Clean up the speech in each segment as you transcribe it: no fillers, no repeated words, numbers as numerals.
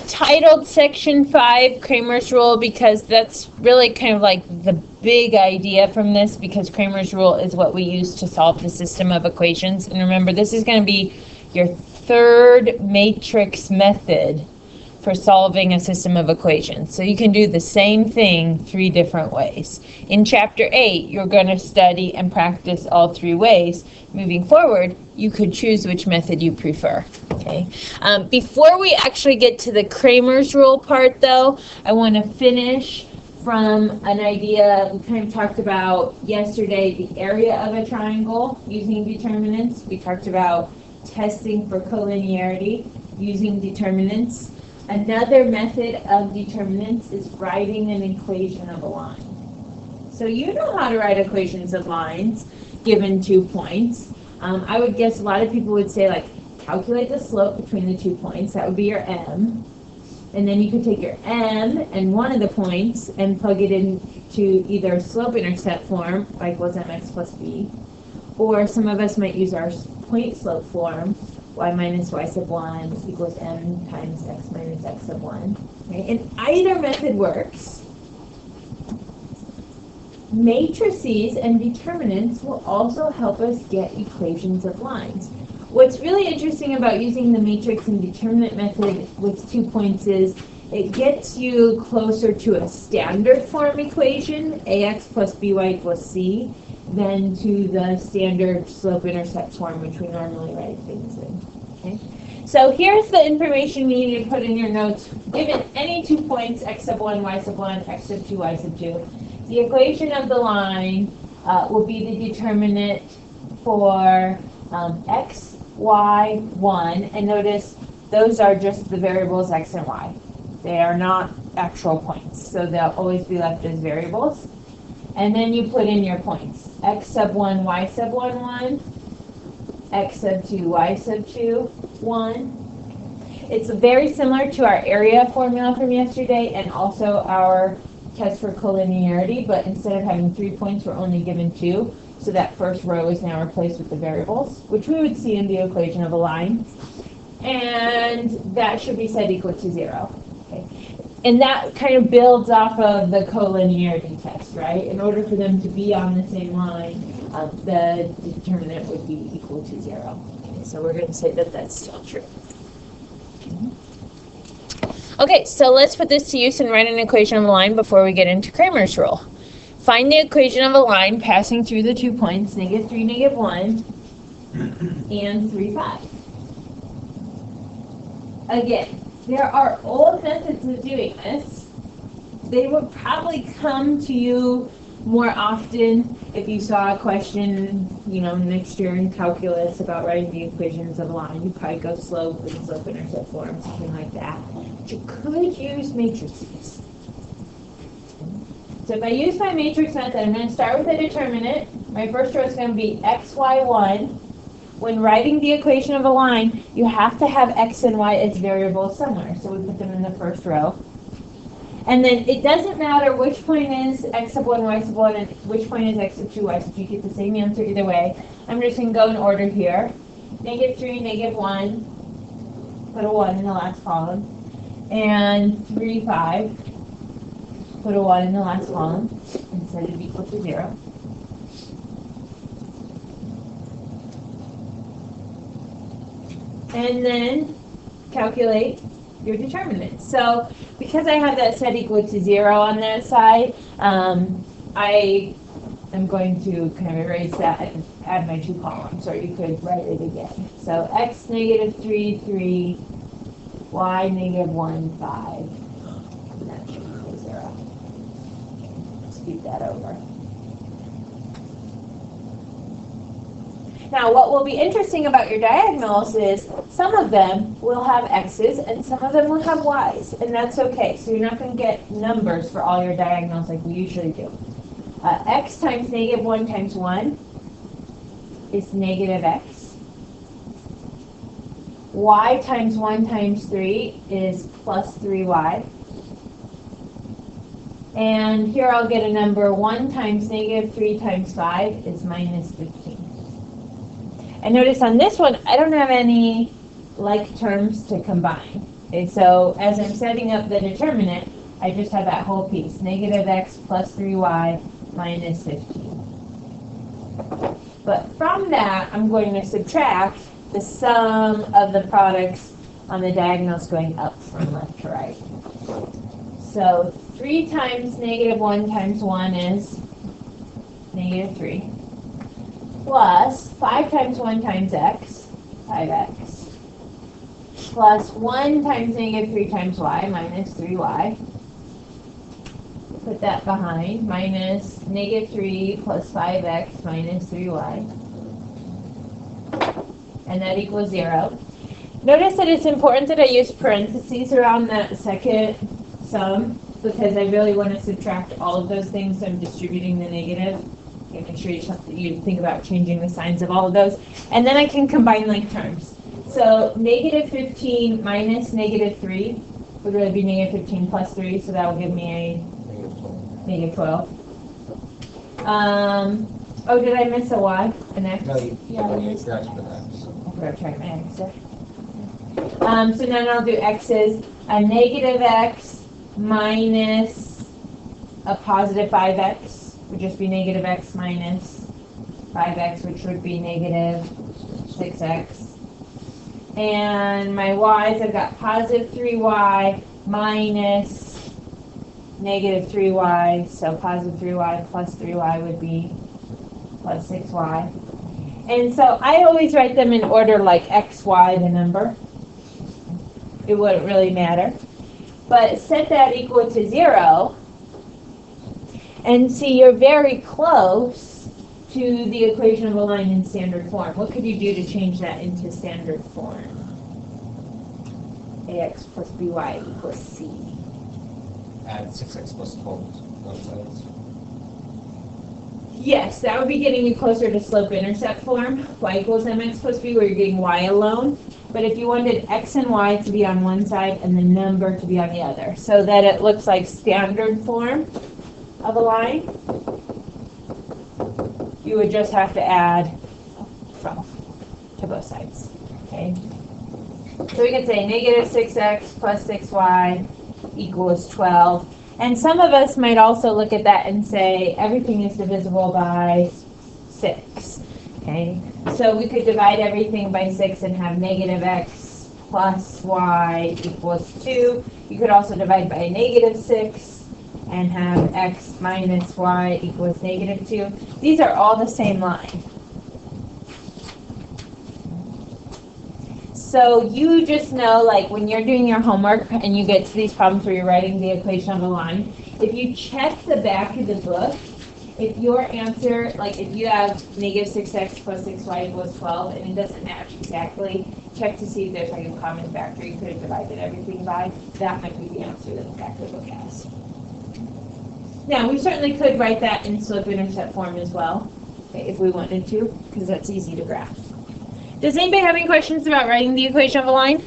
titled Section 5 Cramer's Rule because that's really kind of like the big idea from this, because Cramer's Rule is what we use to solve the system of equations. And remember, this is going to be your third matrix method for solving a system of equations. So you can do the same thing 3 different ways. In Chapter 8, you're going to study and practice all 3 ways. Moving forward, you could choose which method you prefer. Okay. Before we actually get to the Cramer's Rule part, though, I want to finish from an idea we kind of talked about yesterday, the area of a triangle using determinants. We talked about testing for collinearity using determinants. Another method of determinants is writing an equation of a line. So you know how to write equations of lines given 2 points. I would guess a lot of people would say, like, calculate the slope between the 2 points. That would be your m. And then you could take your m and one of the points and plug it into either slope-intercept form, y equals mx plus b, or some of us might use our point-slope form, y minus y sub 1 equals m times x minus x sub 1. Okay? And either method works. Matrices and determinants will also help us get equations of lines. What's really interesting about using the matrix and determinant method with 2 points is it gets you closer to a standard form equation, ax plus by equals c, than to the standard slope-intercept form, which we normally write things in. Okay? So here's the information you need to put in your notes. Given any 2 points, x sub 1, y sub 1, x sub 2, y sub 2, the equation of the line will be the determinant for x, y, 1. And notice those are just the variables x and y. They are not actual points, so they'll always be left as variables. And then you put in your points. X sub 1, y sub 1, 1. X sub 2, y sub 2, 1. It's very similar to our area formula from yesterday and also our test for collinearity, but instead of having 3 points, we're only given 2. So that first row is now replaced with the variables, which we would see in the equation of a line. And that should be set equal to 0. Okay. And that kind of builds off of the collinearity test, right? In order for them to be on the same line, the determinant would be equal to 0. Okay, so we're going to say that that's still true. Okay, so let's put this to use and write an equation of a line before we get into Cramer's rule. Find the equation of a line passing through the 2 points, -3, -1, and 3, 5. Again, there are old methods of doing this. They would probably come to you more often if you saw a question, next year in calculus about writing the equations of a line. You'd probably go slope and slope-intercept form, something like that. But you could use matrices. So if I use my matrix method, I'm going to start with a determinant. My first row is going to be x, y, 1. When writing the equation of a line, you have to have x and y as variables somewhere. So we put them in the first row. And then it doesn't matter which point is x sub 1, y sub 1, and which point is x sub 2, y sub 2. You get the same answer either way. I'm just going to go in order here. -3, -1. Put a 1 in the last column. And 3, 5. Put a 1 in the last column and set it equal to 0. And then calculate your determinant. So because I have that set equal to 0 on that side, I am going to kind of erase that and add my 2 columns, or you could write it again. So x -3, 3, y -1, 5. And that should equal 0. Scoot that over. Now, what will be interesting about your diagonals is some of them will have x's and some of them will have y's, and that's okay. So you're not going to get numbers for all your diagonals like we usually do. X times -1 times 1 is -x. Y times 1 times 3 is plus 3y. And here I'll get a number 1 times -3 times 5 is -15. And notice on this one, I don't have any like terms to combine. Okay, so as I'm setting up the determinant, I just have that whole piece, negative x plus 3y minus 15. But from that, I'm going to subtract the sum of the products on the diagonals going up from left to right. So 3 times negative 1 times 1 is negative 3. Plus 5 times 1 times x, 5x. Plus 1 times negative 3 times y, minus 3y. Put that behind, minus negative 3 plus 5x minus 3y. And that equals 0. Notice that it's important that I use parentheses around that second sum because I really want to subtract all of those things, so I'm distributing the negative. Okay, make sure you think about changing the signs of all of those. And then I can combine like terms. So negative 15 minus negative 3 would really be negative 15 plus 3, so that will give me a negative 12. Oh, did I miss a y? An x? No, you missed got for that. I forgot to try my x there. So now I'll do x's. A negative x minus a positive 5x would just be negative x minus 5x, which would be negative 6x. And my y's, I've got positive 3y minus negative 3y, so positive 3y plus 3y would be plus 6y. And so I always write them in order like x, y, the number. It wouldn't really matter. But set that equal to 0, and see you're very close to the equation of a line in standard form. What could you do to change that into standard form? ax plus by equals c. Add 6x plus 12 both sides. Yes, that would be getting you closer to slope-intercept form, y equals mx plus b, where you're getting y alone. But if you wanted x and y to be on one side and the number to be on the other, so that it looks like standard form of a line, you would just have to add 12 to both sides. Okay? So we can say negative 6x plus 6y equals 12. And some of us might also look at that and say everything is divisible by 6. Okay, so we could divide everything by 6 and have negative x plus y equals 2. You could also divide by negative 6 and have x minus y equals negative 2. These are all the same line. So you just know, like when you're doing your homework and you get to these problems where you're writing the equation of a line, if you check the back of the book, if your answer, like if you have negative 6x plus 6y equals 12 and it doesn't match exactly, check to see if there's like a common factor you could have divided everything by. That might be the answer that the back of the book has. Now, we certainly could write that in slope-intercept form as well, okay, if we wanted to, because that's easy to graph. Does anybody have any questions about writing the equation of a line?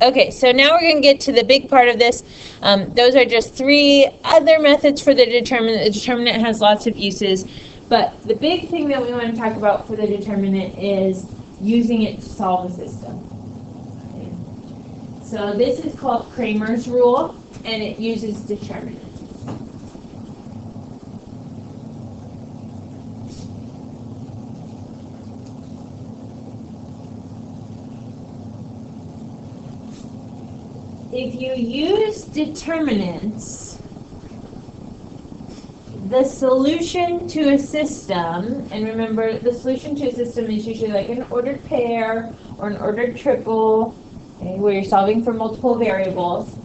Okay, so now we're going to get to the big part of this. Those are just 3 other methods for the determinant. The determinant has lots of uses, but the big thing that we want to talk about for the determinant is using it to solve a system. Okay. So this is called Cramer's rule, and it uses determinant. If you use determinants, the solution to a system, and remember the solution to a system is usually like an ordered pair or an ordered triple, okay, where you're solving for multiple variables.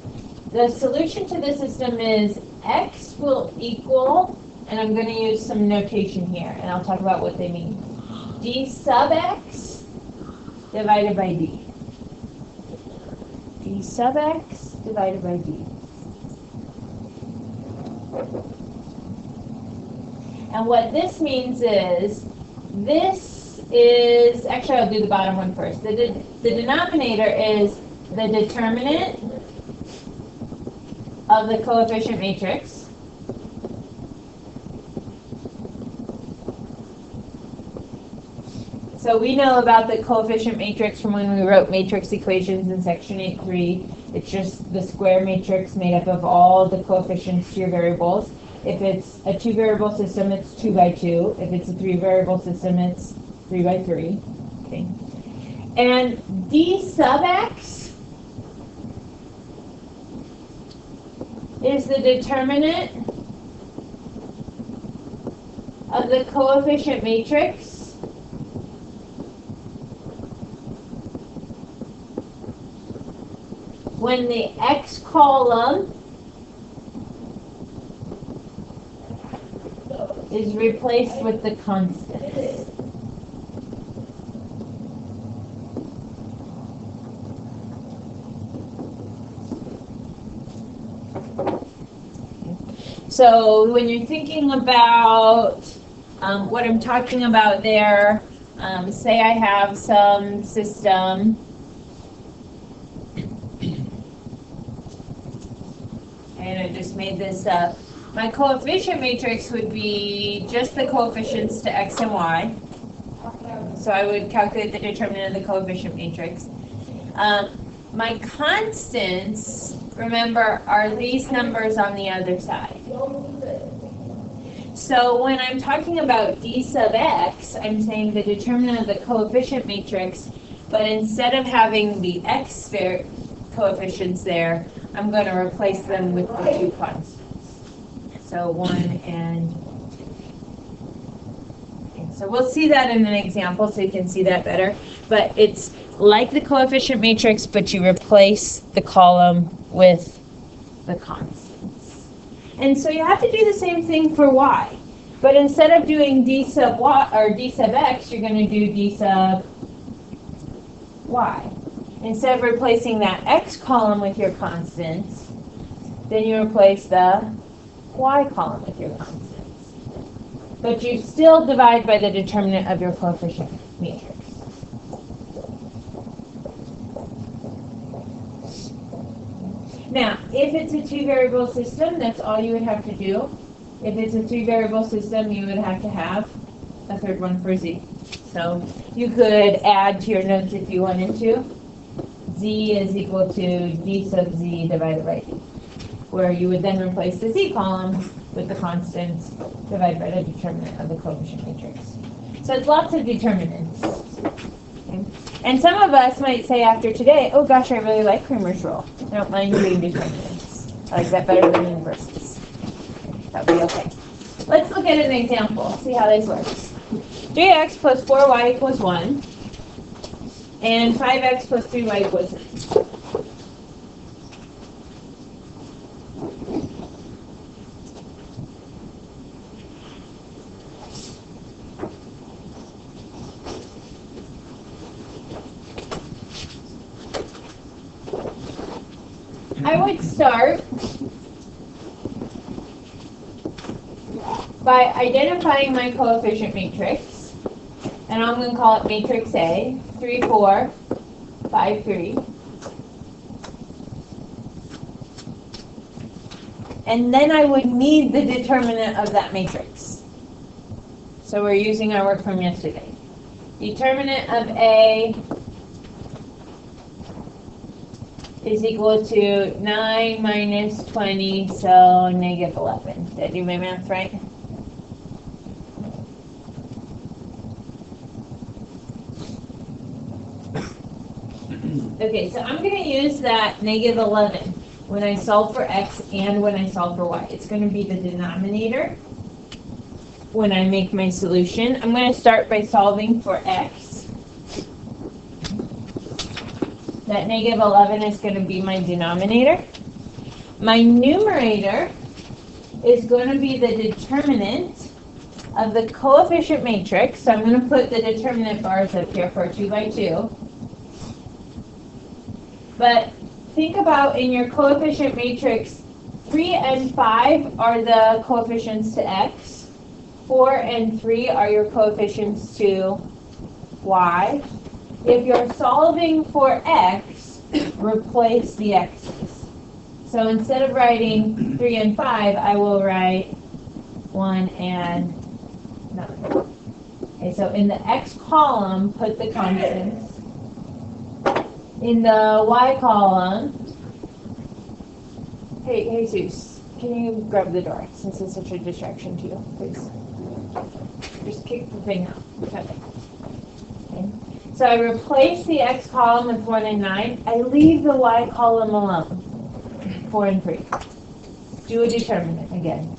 The solution to the system is x will equal, and I'm going to use some notation here, and I'll talk about what they mean. D sub x divided by d. D sub x divided by d. And what this means is, actually I'll do the bottom one first. The denominator is the determinant of the coefficient matrix. So we know about the coefficient matrix from when we wrote matrix equations in section 8.3. It's just the square matrix made up of all the coefficients to your variables. If it's a 2-variable system, it's 2 by 2. If it's a 3-variable system, it's 3 by 3. Okay. And d sub x is the determinant of the coefficient matrix when the x column is replaced with the constant. So when you're thinking about what I'm talking about there, say I have some system and I just made this up. My coefficient matrix would be just the coefficients to x and y. So I would calculate the determinant of the coefficient matrix. My constants, remember, are these numbers on the other side. So when I'm talking about d sub x, I'm saying the determinant of the coefficient matrix, but instead of having the x coefficients there, I'm going to replace them with the two constants. So 1 and 2. Okay, so we'll see that in an example so you can see that better. But it's like the coefficient matrix, but you replace the column with the constants. And so you have to do the same thing for y. But instead of doing d sub y or d sub x, you're going to do d sub y. Instead of replacing that x column with your constants, then you replace the y column with your constants. But you still divide by the determinant of your coefficient matrix. Now, if it's a 2-variable system, that's all you would have to do. If it's a 3-variable system, you would have to have a third one for z. So you could add to your notes if you wanted to. Z is equal to d sub z divided by d, where you would then replace the z column with the constants divided by the determinant of the coefficient matrix. So it's lots of determinants. Okay. And some of us might say after today, oh gosh, I really like Cramer's rule. I don't mind doing determinants. I like that better than inverses. That would be okay. Let's look at an example, see how this works. 3x plus 4y equals 1, and 5x plus 3y equals 9. I would start by identifying my coefficient matrix, and I'm going to call it matrix A, 3, 4, 5, 3. And then I would need the determinant of that matrix. So we're using our work from yesterday. Determinant of A is equal to 9 minus 20, so negative 11. Did I do my math right? Okay, so I'm going to use that negative 11 when I solve for x and when I solve for y. It's going to be the denominator when I make my solution. I'm going to start by solving for x. That negative 11 is going to be my denominator. My numerator is going to be the determinant of the coefficient matrix. So I'm going to put the determinant bars up here for 2 by 2. But think about in your coefficient matrix, 3 and 5 are the coefficients to x. 4 and 3 are your coefficients to y. If you're solving for x, replace the x's. So instead of writing 3 and 5, I will write 1 and 9. Okay, so in the X column, put the constants. In the Y column, hey Jesus, can you grab the door since it's such a distraction to you, please? Just kick the thing out. Okay. So I replace the X column with 1 and 9. I leave the Y column alone, 4 and 3. Do a determinant again.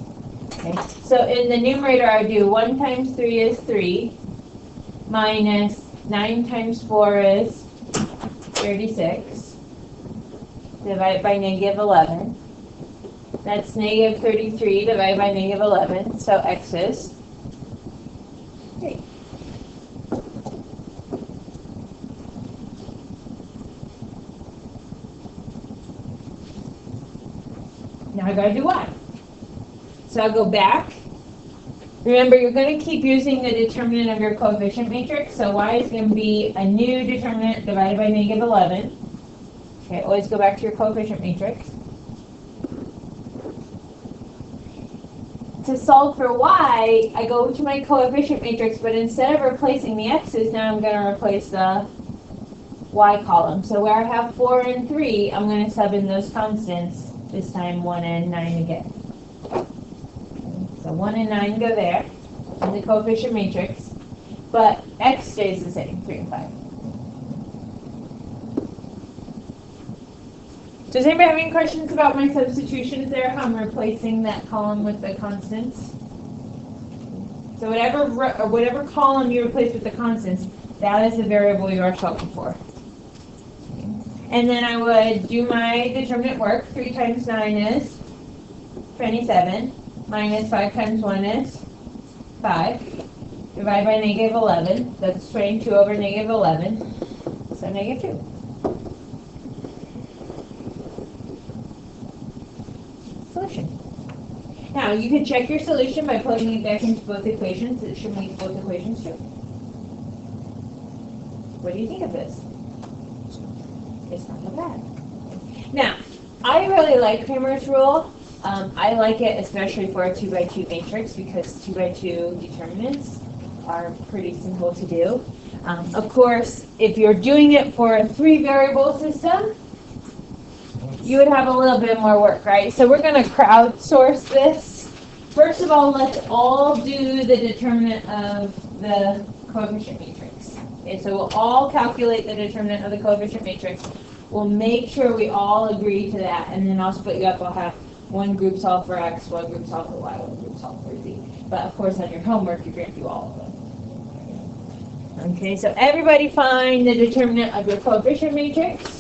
Okay. So in the numerator, I do 1 times 3 is 3, minus 9 times 4 is 36, divided by negative 11. That's negative 33 divided by negative 11, so X is 3. Now I gotta do Y. So I'll go back. Remember, you're going to keep using the determinant of your coefficient matrix, so Y is going to be a new determinant divided by negative 11. Okay, always go back to your coefficient matrix. To solve for Y, I go to my coefficient matrix, but instead of replacing the X's, now I'm going to replace the Y column. So where I have 4 and 3, I'm going to sub in those constants, this time 1 and 9 again. So 1 and 9 go there in the coefficient matrix, but X stays the same, 3 and 5. Does anybody have any questions about my substitutions there, how I'm replacing that column with the constants? So whatever column you replace with the constants, that is the variable you are solving for. And then I would do my determinant work. 3 times 9 is 27. Minus 5 times 1 is 5. Divided by negative 11. That's 22 over negative 11. So negative 2. Solution. Now, you can check your solution by plugging it back into both equations. It should make both equations true. What do you think of this? It's not so bad. Now, I really like Cramer's rule. I like it especially for a 2 by 2 matrix because 2 by 2 determinants are pretty simple to do. Of course, if you're doing it for a 3 variable system, you would have a little bit more work, right? So we're going to crowdsource this. First of all, let's all do the determinant of the coefficient matrix. Okay, so we'll all calculate the determinant of the coefficient matrix. We'll make sure we all agree to that, and then I'll split you up. I'll have one group solve for X, one group solve for Y, one group solve for Z. But of course, on your homework, you're going to do all of them. Okay, so everybody find the determinant of your coefficient matrix.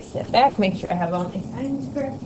Step back, make sure I have all my signs correct.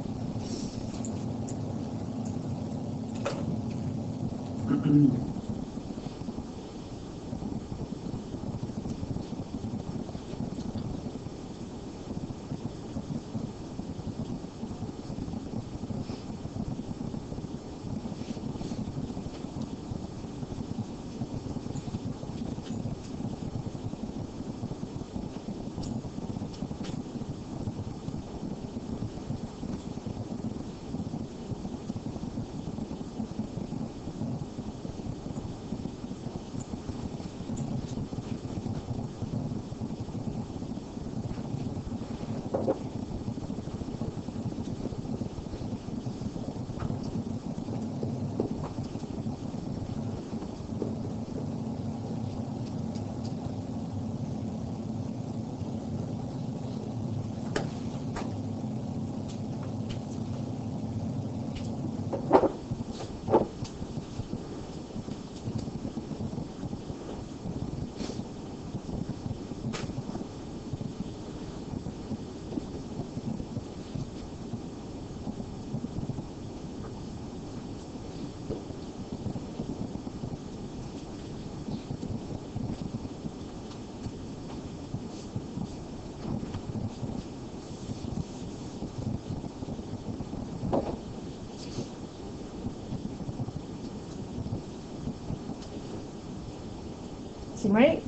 Seem right?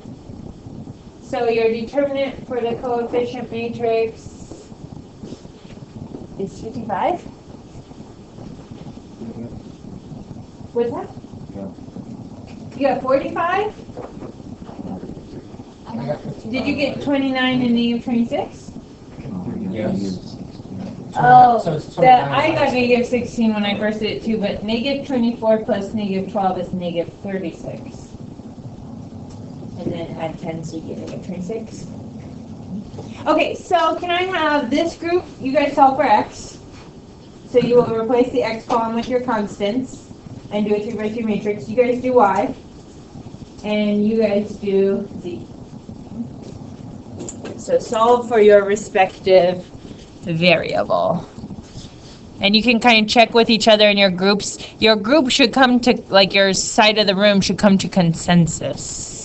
So your determinant for the coefficient matrix is 55? What's that? Yeah. You got 45? Did you get 29 and negative 26? Yes. Oh, So it's I 29. got negative 16 when I first did it too, but negative 24 plus negative 12 is negative 36. And then add 10 so you get negative 26. Okay, so can I have this group, you guys solve for x. So you will replace the x column with your constants and do a 3 by 3 matrix. You guys do y. And you guys do z. So solve for your respective variable. And you can kind of check with each other in your groups. Your group should come to, like your side of the room should come to consensus.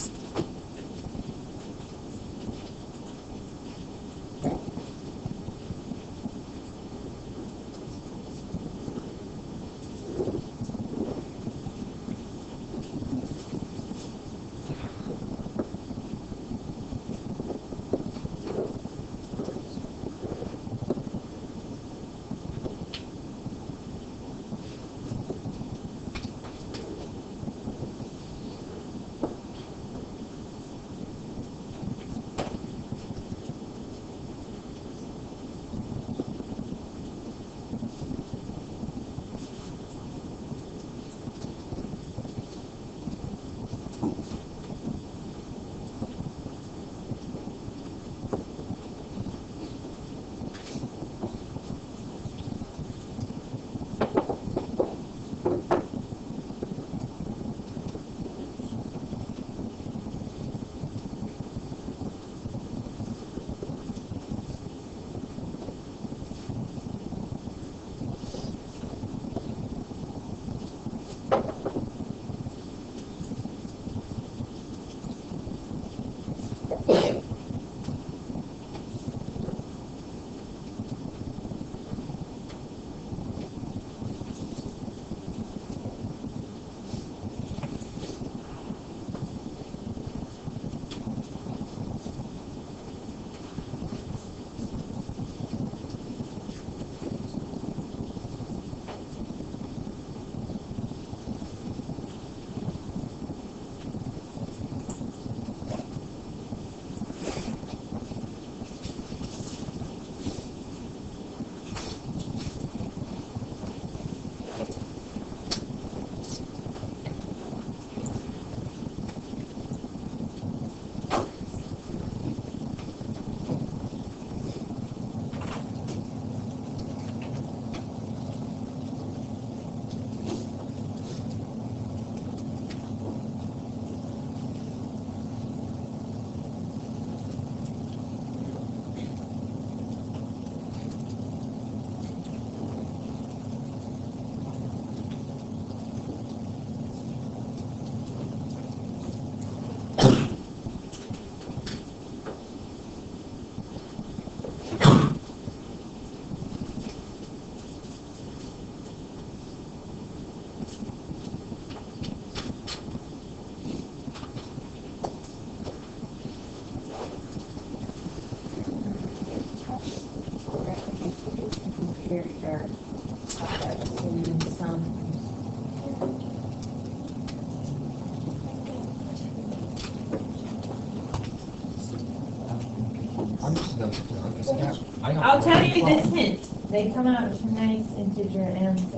I'll tell you this hint. They come out to nice integer answers.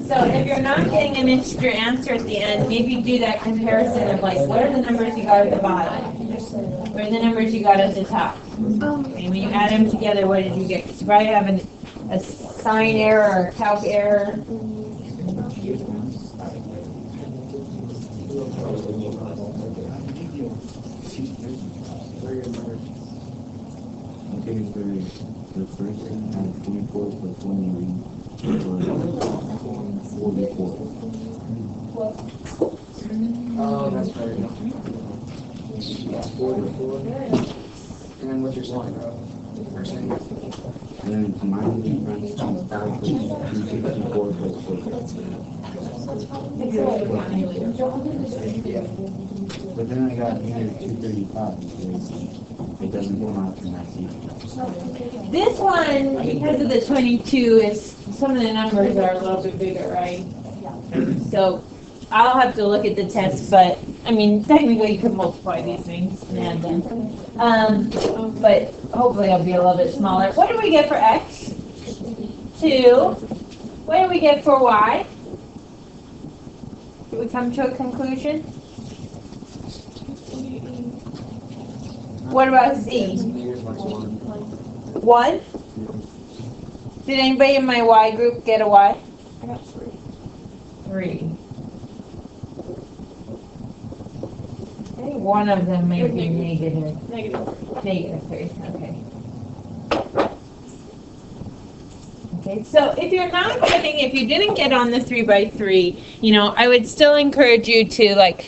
So if you're not getting an integer answer at the end, maybe do that comparison of like, what are the numbers you got at the bottom? What are the numbers you got at the top? And when you add them together, what did you get? Because you probably have a sign error or a calc error. The first thing had 24 plus 44. Oh, that's right. 44. And then what's your sign? And then mine runs from 5 to 254 plus 4. But then I got negative 235 because it doesn't come out from that seat. This one, because of the 22, is some of the numbers are a little bit bigger, right? So I'll have to look at the test, but I mean, technically you could multiply these things and add them. But hopefully I'll be a little bit smaller. What do we get for x? 2. What do we get for y? Did we come to a conclusion? What about z? 1? Did anybody in my y group get a y? I got 3. 3. I think one of them may be negative. Negative 3, okay. Okay, so if you're not getting, if you didn't get on the 3 by 3, you know, I would still encourage you to like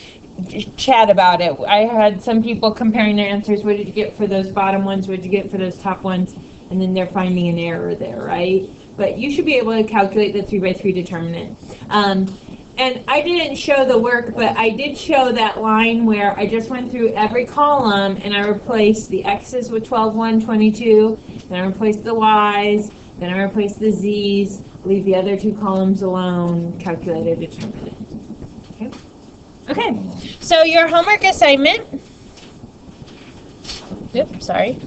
chat about it. I had some people comparing their answers. What did you get for those bottom ones? What did you get for those top ones? And then they're finding an error there, right? But you should be able to calculate the 3 by 3 determinant. And I didn't show the work, but I did show that line where I just went through every column and I replaced the x's with 12, 1, 22, then I replaced the y's, then I replaced the z's, leave the other 2 columns alone, calculate a determinant. Okay? Okay, so your homework assignment, oops, sorry,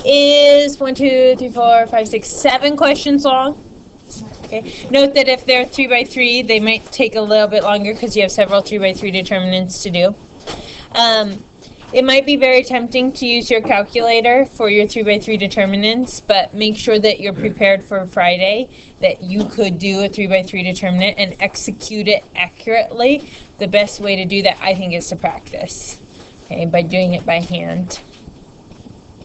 is 1, 2, 3, 4, 5, 6, 7 questions long. Okay. Note that if they're 3 by 3, they might take a little bit longer because you have several 3 by 3 determinants to do. It might be very tempting to use your calculator for your 3 by 3 determinants, but make sure that you're prepared for Friday, that you could do a 3 by 3 determinant and execute it accurately. The best way to do that, I think, is to practice, okay, by doing it by hand.